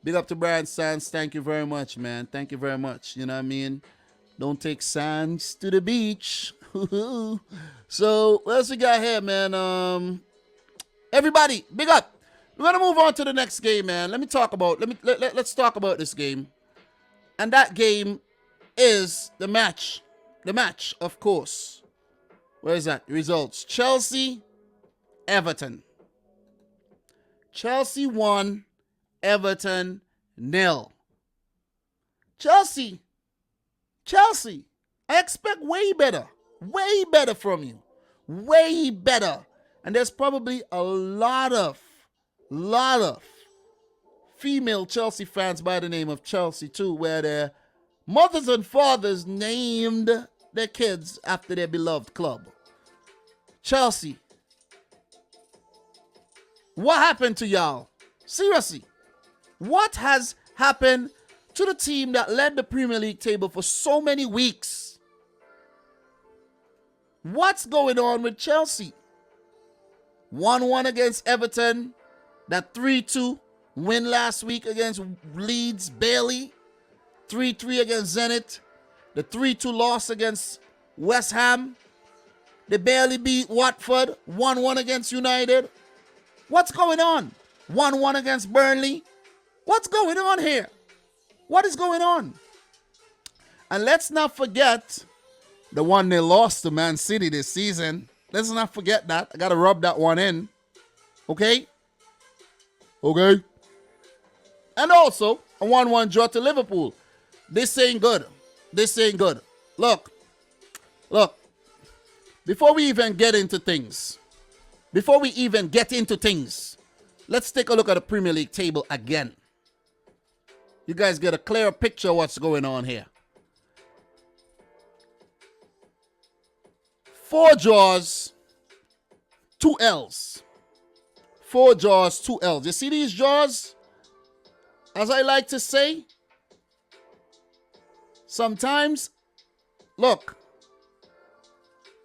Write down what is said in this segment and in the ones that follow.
Big up to Brian Sands. Thank you very much, man. Thank you very much. You know what I mean? Don't take Sands to the beach. So, what else we got here, man? Everybody, big up. We're gonna move on to the next game, man. Let's talk about this game. And that game is the match. The match, of course. Where is that? Results. Chelsea, Everton. Chelsea 1, Everton 0. Chelsea. I expect way better from you. Way better. And there's probably a lot of female Chelsea fans by the name of Chelsea too, where their mothers and fathers named their kids after their beloved club. Chelsea. What happened to y'all? Seriously. What has happened to the team that led the Premier League table for so many weeks? What's going on with Chelsea? 1-1 against Everton. That 3-2 win last week against Leeds, barely. 3-3 against Zenit. The 3-2 loss against West Ham. They barely beat Watford. 1-1 against United. What's going on? 1-1 against Burnley. What's going on here? What is going on? And let's not forget the one they lost to Man City this season. Let's not forget that. I got to rub that one in. Okay? Okay? And also, a 1-1 draw to Liverpool. This ain't good. Look. Before we even get into things, let's take a look at the Premier League table again. You guys get a clearer picture of what's going on here. 4 draws, 2 L's. 4 draws, 2 L's. You see these draws? As I like to say, sometimes, look,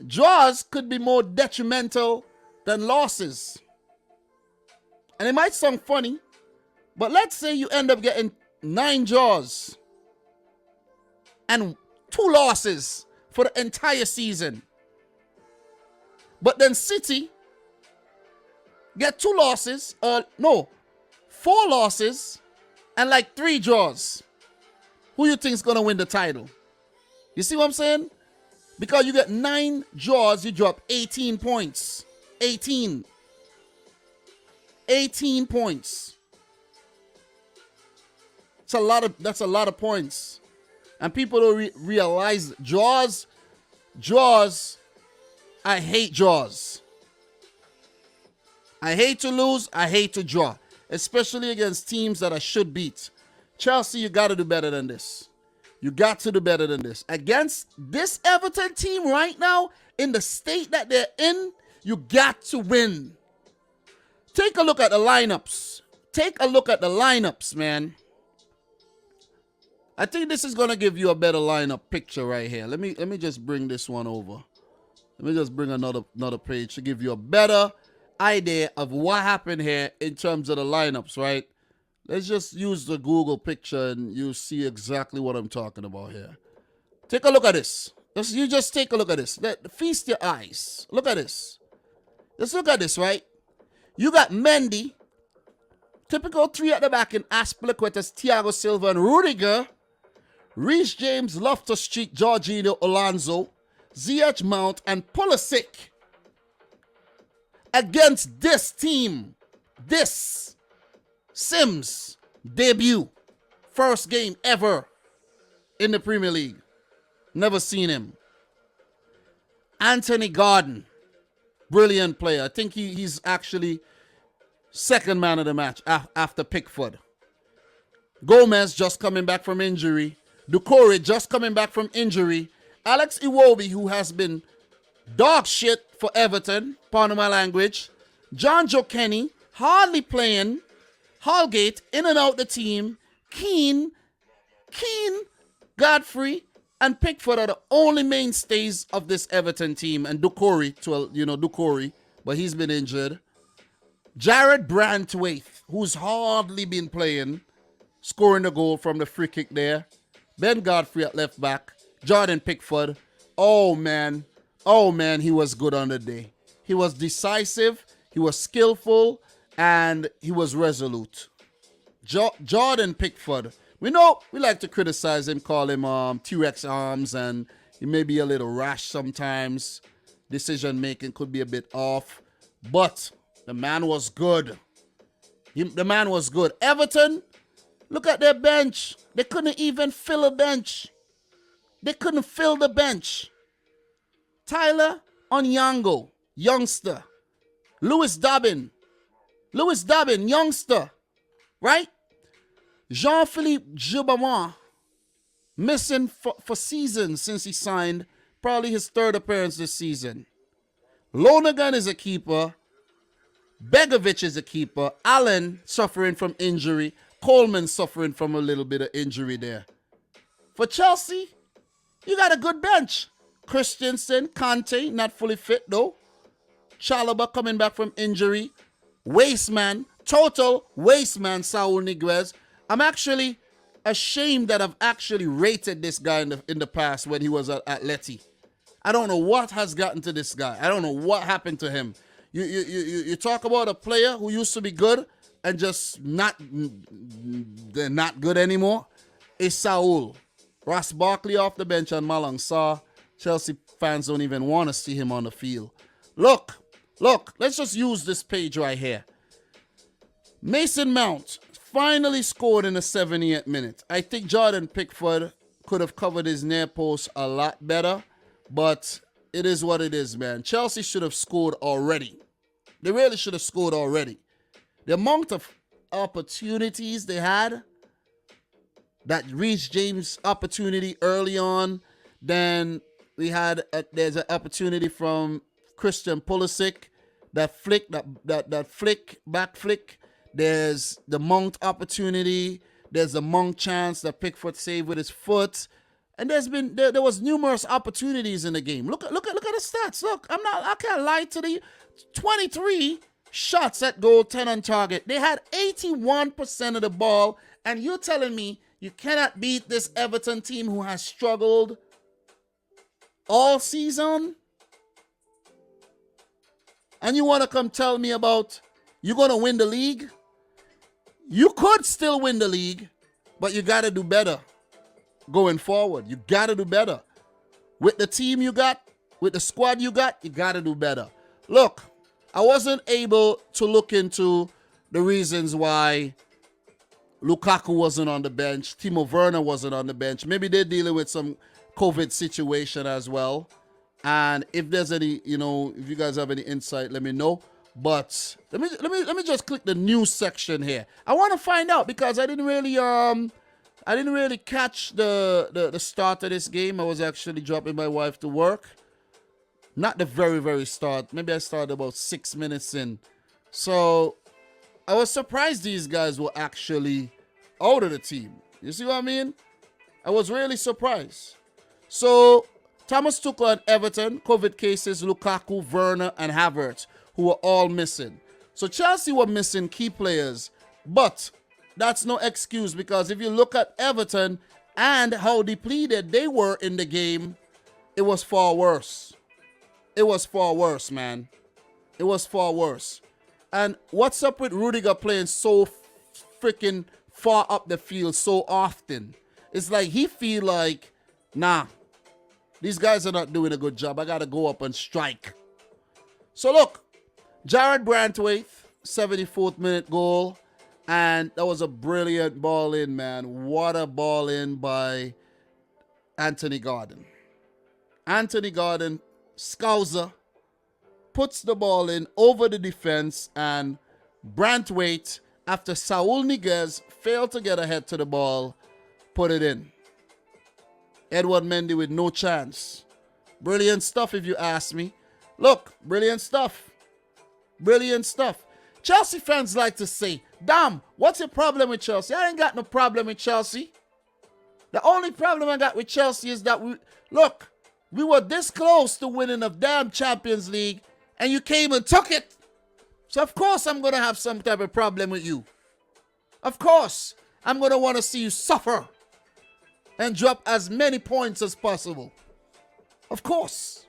draws could be more detrimental than losses. And it might sound funny, but let's say you end up getting 9 draws and 2 losses for the entire season. But then City get 2 losses, 4 losses and like 3 draws. Who you think is going to win the title? You see what I'm saying? Because you get 9 draws, you drop 18 points. 18 points. That's a lot of points. And people don't realize draws. I hate draws. I hate to lose. I hate to draw. Especially against teams that I should beat. Chelsea, you got to do better than this. Against this Everton team right now, in the state that they're in, you got to win. Take a look at the lineups. Man. I think this is going to give you a better lineup picture right here. Let me just bring this one over. Let me just bring another page to give you a better idea of what happened here in terms of the lineups, right? Let's just use the Google picture and you'll see exactly what I'm talking about here. Take a look at this. You just take a look at this. Feast your eyes. Look at this. Let's look at this, right? You got Mendy, typical 3 at the back in Aspilicuetas, Thiago Silva, and Rudiger. Reece James, Loftus-Cheek, Jorginho, Alonso, Ziyech, Mount, and Pulisic. Against this team, this Sims debut, first game ever in the Premier League. Never seen him. Anthony Gordon, brilliant player. I think he's actually second man of the match after Pickford. Gomez just coming back from injury. Doucouré just coming back from injury. Alex Iwobi, who has been dog shit for Everton, pardon my language. John Joe Kenny, hardly playing. Holgate, in and out the team. Keane, Godfrey, and Pickford are the only mainstays of this Everton team. And Doucouré, but he's been injured. Jared Brantwaite, who's hardly been playing. scoring the goal from the free kick there. Ben Godfrey at left back. Jordan Pickford. Oh, man. Oh, man, he was good on the day. He was decisive, he was skillful, and he was resolute. Jordan Pickford. We know we like to criticize him, call him T-Rex arms, and he may be a little rash sometimes. Decision making could be a bit off. But the man was good. The man was good. Everton, look at their bench. They couldn't even fill a bench. They couldn't fill the bench. Tyler Onyango, youngster. Lewis Dobbin, youngster. Right? Jean-Philippe Gibamon, missing for seasons since he signed. Probably his third appearance this season. Lonergan is a keeper. Begovic is a keeper. Allen suffering from injury. Coleman suffering from a little bit of injury there. For Chelsea, you got a good bench. Christensen, Kante, not fully fit though. Chalobah coming back from injury. Wasteman, total wasteman, Saul Niguez. I'm actually ashamed that I've actually rated this guy in the past when he was at Atleti. I don't know what has gotten to this guy. I don't know what happened to him. You talk about a player who used to be good and just they're not good anymore. It's Saul. Ross Barkley off the bench and Malang Sarr. Chelsea fans don't even want to see him on the field. Look, let's just use this page right here. Mason Mount finally scored in the 78th minute. I think Jordan Pickford could have covered his near post a lot better, but it is what it is, man. Chelsea should have scored already. They really should have scored already. The amount of opportunities they had, that Reece James opportunity early on, then we had there's an opportunity from Christian Pulisic, that flick, back flick. There's the Mount opportunity. There's the Mount chance that Pickford saved with his foot. And there was numerous opportunities in the game. Look at the stats. Look, I can't lie to you. 23 shots at goal, 10 on target. They had 81% of the ball, and you're telling me you cannot beat this Everton team who has struggled all season? And you want to come tell me about you're going to win the league? You could still win the league, but you got to do better going forward. You got to do better. With the team you got, with the squad you got to do better. Look, I wasn't able to look into the reasons why Lukaku wasn't on the bench. Timo Werner wasn't on the bench. Maybe they're dealing with some COVID situation as well. And if there's any, if you guys have any insight, let me know. But let me just click the news section here. I want to find out because I didn't really catch the start of this game. I was actually dropping my wife to work. Not the very, very start. Maybe I started about 6 minutes in. So I was surprised these guys were actually out of the team. You see what I mean? I was really surprised. So Thomas Tuchel and Everton, COVID cases, Lukaku, Werner, and Havertz, who were all missing. So Chelsea were missing key players, but that's no excuse because if you look at Everton and how depleted they were in the game, it was far worse. It was far worse, man. It was far worse. And what's up with Rudiger playing so freaking far up the field so often? It's like he feel like, nah, these guys are not doing a good job. I got to go up and strike. So look, Jared Brantwaite, 74th minute goal. And that was a brilliant ball in, man. What a ball in by Anthony Gordon. Anthony Gordon, Scouser, puts the ball in over the defense, and Brantwaite, after Saul Niguez failed to get ahead to the ball, put it in. Edward Mendy with no chance. Brilliant stuff if you ask me. Look, brilliant stuff. Brilliant stuff. Chelsea fans like to say, damn, what's your problem with Chelsea? I ain't got no problem with Chelsea. The only problem I got with Chelsea is that we were this close to winning the damn Champions League and you came and took it. So of course I'm going to have some type of problem with you. Of course. I'm going to want to see you suffer and drop as many points as possible. Of course.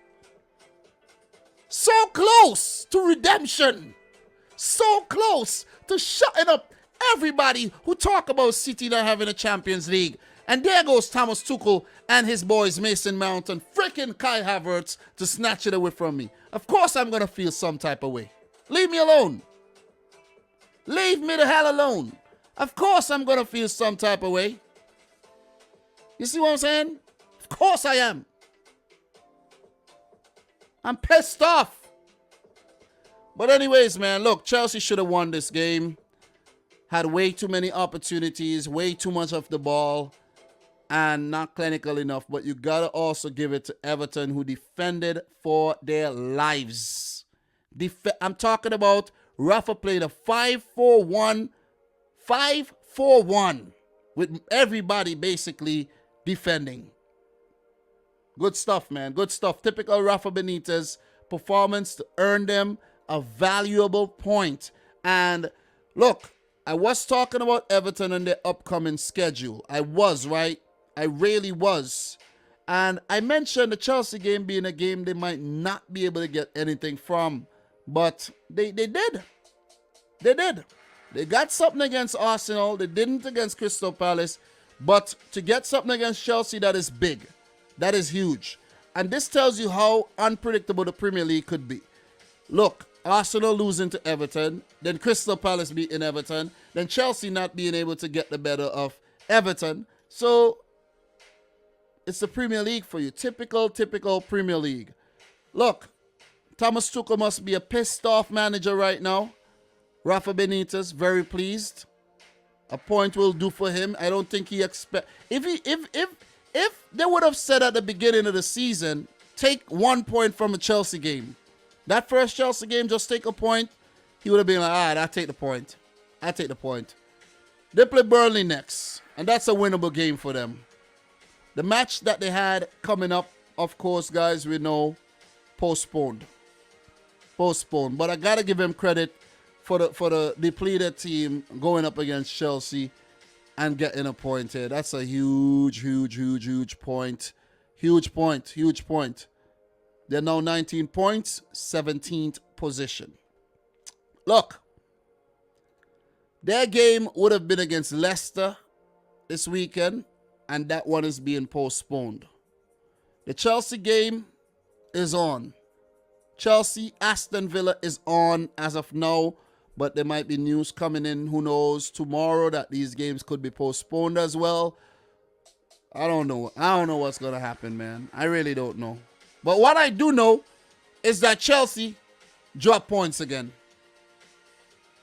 So close to redemption. So close to shutting up everybody who talk about City not having a Champions League. And there goes Thomas Tuchel and his boys Mason Mount and freaking Kai Havertz to snatch it away from me. Of course I'm going to feel some type of way. Leave me alone. Leave me the hell alone. Of course I'm going to feel some type of way. You see what I'm saying? Of course I am. I'm pissed off. But anyways, man, look, Chelsea should have won this game. Had way too many opportunities, way too much of the ball, and not clinical enough. But you got to also give it to Everton, who defended for their lives. I'm talking about Rafa played a 5-4-1, 5-4-1 with everybody basically defending. Good stuff, man. Good stuff. Typical Rafa Benitez performance to earn them a valuable point. And look, I was talking about Everton and their upcoming schedule. I was, right? I really was. And I mentioned the Chelsea game being a game they might not be able to get anything from. But they did. They did. They got something against Arsenal. They didn't against Crystal Palace. But to get something against Chelsea, that is big. That is huge. And this tells you how unpredictable the Premier League could be. Look, Arsenal losing to Everton, then Crystal Palace beating Everton, then Chelsea not being able to get the better of Everton. So, it's the Premier League for you. Typical Premier League. Look, Thomas Tuchel must be a pissed off manager right now. Rafa Benitez, very pleased. A point will do for him. I don't think he expect. If they would have said at the beginning of the season, take 1 point from a Chelsea game. That first Chelsea game, just take a point. He would have been like, all right, I'll take the point. I'll take the point. They play Burnley next, and that's a winnable game for them. The match that they had coming up, of course, guys, we know, postponed. But I got to give him credit for the depleted team going up against Chelsea and getting a point here. That's a huge point. Huge point. They're now 19 points, 17th position. Look, their game would have been against Leicester this weekend, and that one is being postponed. The Chelsea game is on. Chelsea, Aston Villa is on as of now, but there might be news coming in, who knows, tomorrow that these games could be postponed as well. I don't know what's going to happen, man. I really don't know. But what I do know is that Chelsea dropped points again.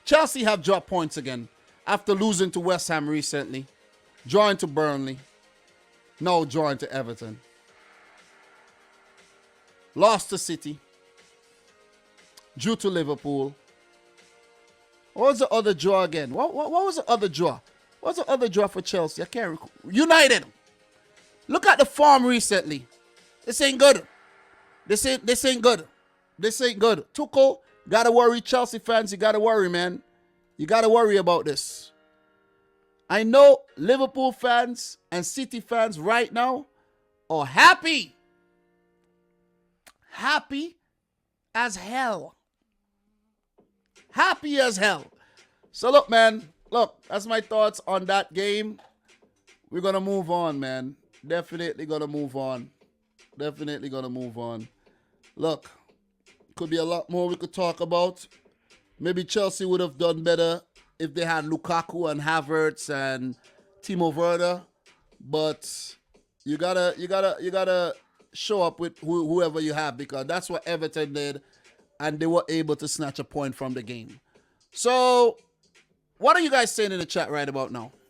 Chelsea have dropped points again after losing to West Ham recently, drawing to Burnley, now drawing to Everton. Lost to City, drew to Liverpool. What was the other draw again? What was the other draw? What was the other draw for Chelsea? I can't recall. United. Look at the form recently. This ain't good. This ain't good. This ain't good. Tuchel, gotta worry. Chelsea fans, you gotta worry, man. You gotta worry about this. I know Liverpool fans and City fans right now are happy. Happy as hell. Happy as hell. So look, man. Look, that's my thoughts on that game. We're gonna move on, man. Definitely gonna move on. Look, could be a lot more we could talk about. Maybe Chelsea would have done better if they had Lukaku and Havertz and Timo Werner. But you gotta show up with whoever you have, because that's what Everton did, and they were able to snatch a point from the game. So, what are you guys saying in the chat right about now?